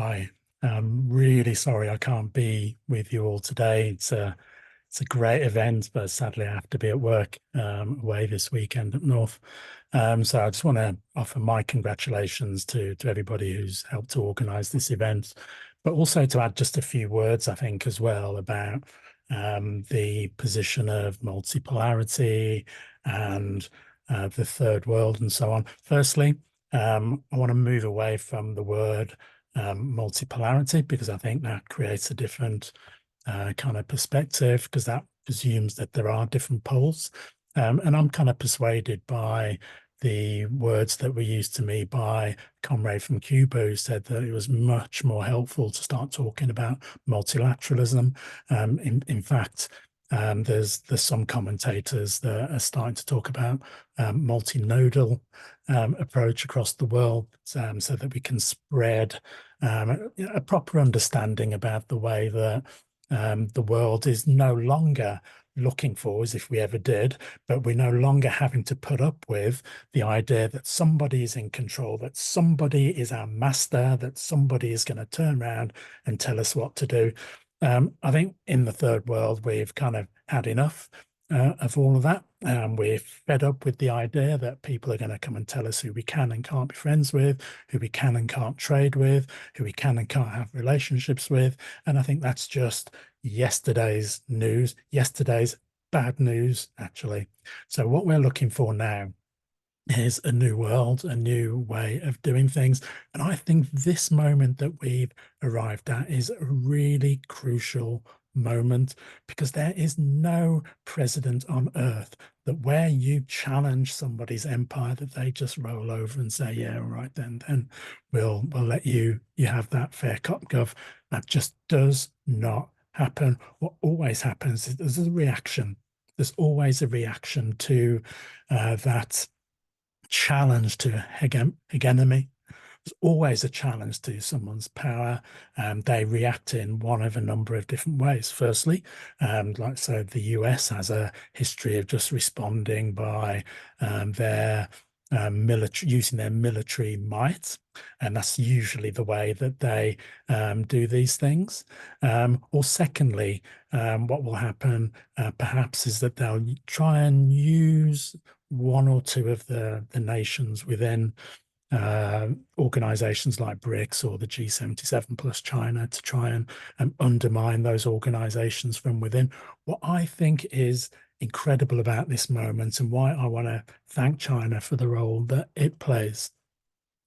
Hi, I'm really sorry I can't be with you all today. It's a great event, but sadly I have to be at work away this weekend up north. So I just want to offer my congratulations to everybody who's helped to organise this event, but also to add just a few words, I think, as well about the position of multipolarity and the third world and so on. Firstly, I want to move away from the word multipolarity, because I think that creates a different kind of perspective, because that presumes that there are different poles. And I'm kind of persuaded by the words that were used to me by a comrade from Cuba, who said that it was much more helpful to start talking about multilateralism. In fact, there's some commentators that are starting to talk about multinodal approach across the world, so that we can spread a proper understanding about the way that the world is no longer looking for, as if we ever did, but we're no longer having to put up with the idea that somebody is in control, that somebody is our master, that somebody is going to turn around and tell us what to do. I think in the third world, we've kind of had enough of all of that. We're fed up with the idea that people are going to come and tell us who we can and can't be friends with, who we can and can't trade with, who we can and can't have relationships with. And I think that's just yesterday's news, yesterday's bad news, actually. So what we're looking for now is a new world, a new way of doing things. And I think this moment that we've arrived at is a really crucial moment, because there is no precedent on earth that where you challenge somebody's empire, that they just roll over and say, yeah, all right, then we'll let you have that fair cop gov. That just does not happen. What always happens is there's a reaction. There's always a reaction to that challenge to hegemony. There's always a challenge to someone's power, and they react in one of a number of different ways. Firstly, like so, the US has a history of just responding by their military, using their military might, and that's usually the way that they do these things. Or secondly, what will happen perhaps is that they'll try and use one or two of the nations within organizations like BRICS or the G77 plus China to try and undermine those organizations from within. What I think is incredible about this moment, and why I want to thank China for the role that it plays,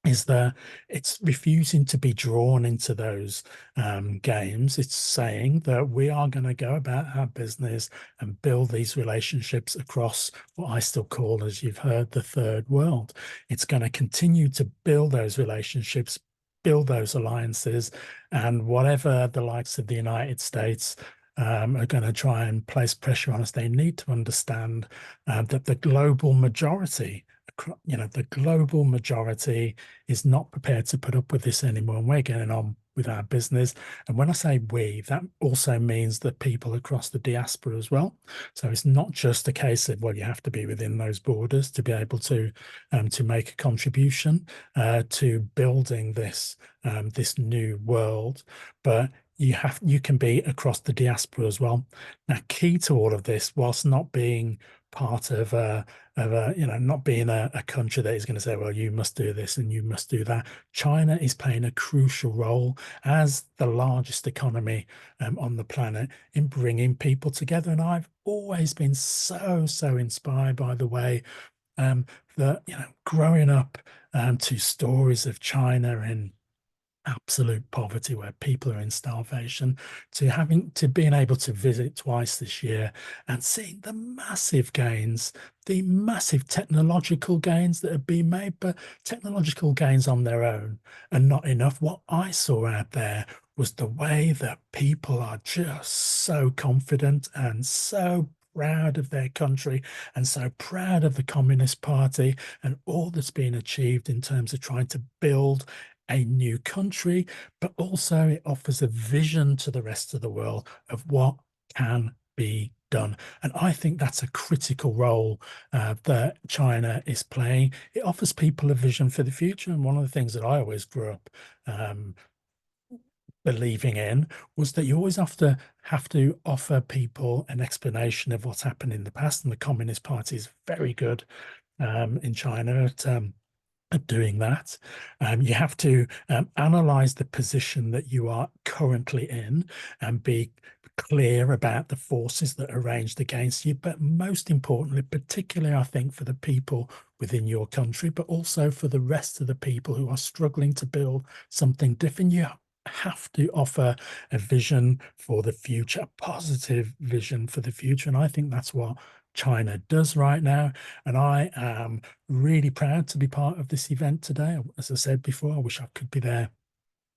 is that it's refusing to be drawn into those games. It's saying that we are going to go about our business and build these relationships across what I still call, as you've heard, the third world. It's going to continue to build those relationships, build those alliances, and whatever the likes of the United States are going to try and place pressure on us, they need to understand that the global majority, the global majority is not prepared to put up with this anymore, and we're getting on with our business. And when I say we, that also means the people across the diaspora as well. So it's not just a case of, well, you have to be within those borders to be able to make a contribution to building this this new world, but you can be across the diaspora as well. Now, key to all of this, whilst not being part of not being a country that is going to say, well, you must do this and you must do that. China is playing a crucial role as the largest economy on the planet in bringing people together. And I've always been so inspired by the way that, growing up to stories of China in absolute poverty, where people are in starvation, to being able to visit twice this year and seeing the massive gains, the massive technological gains that have been made, but technological gains on their own are not enough. What I saw out there was the way that people are just so confident and so proud of their country and so proud of the Communist Party and all that's been achieved in terms of trying to build a new country, but also it offers a vision to the rest of the world of what can be done. And I think that's a critical role that China is playing. It offers people a vision for the future. And one of the things that I always grew up believing in was that you always have to offer people an explanation of what's happened in the past, and the Communist Party is very good in China at doing that. You have to analyze the position that you are currently in and be clear about the forces that are ranged against you. But most importantly, particularly, I think, for the people within your country, but also for the rest of the people who are struggling to build something different, you have to offer a vision for the future, a positive vision for the future. And I think that's what China does right now. And I am really proud to be part of this event today. As I said before, I wish I could be there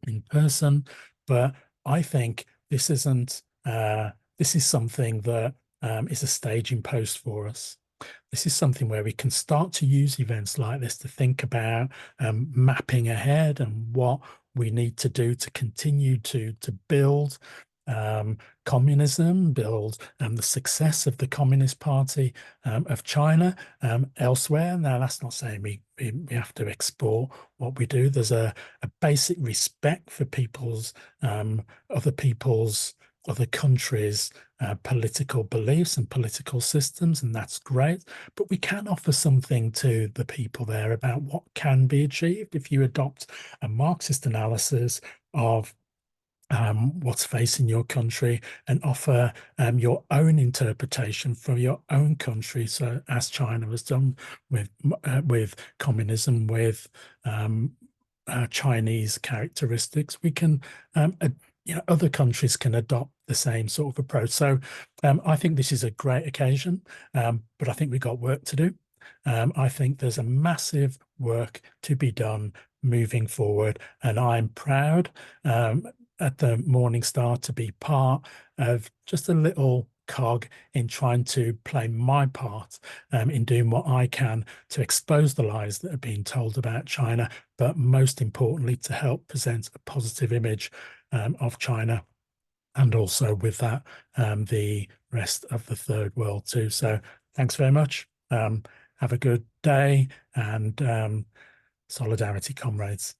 in person, but I think this isn't, this is something that is a staging post for us. This is something where we can start to use events like this to think about mapping ahead and what we need to do to continue to build communism, build the success of the Communist Party of China elsewhere. Now, that's not saying we have to export what we do. There's a basic respect for other countries' political beliefs and political systems, and that's great. But we can offer something to the people there about what can be achieved if you adopt a Marxist analysis of what's facing your country and offer your own interpretation for your own country. So, as China has done with communism, with Chinese characteristics, we can, other countries can adopt the same sort of approach. So, I think this is a great occasion, but I think we've got work to do. I think there's a massive work to be done moving forward, and I'm proud at the Morning Star to be part of just a little cog in trying to play my part in doing what I can to expose the lies that are being told about China, but most importantly, to help present a positive image of China, and also with that, the rest of the third world too. So thanks very much. Have a good day, and solidarity, comrades.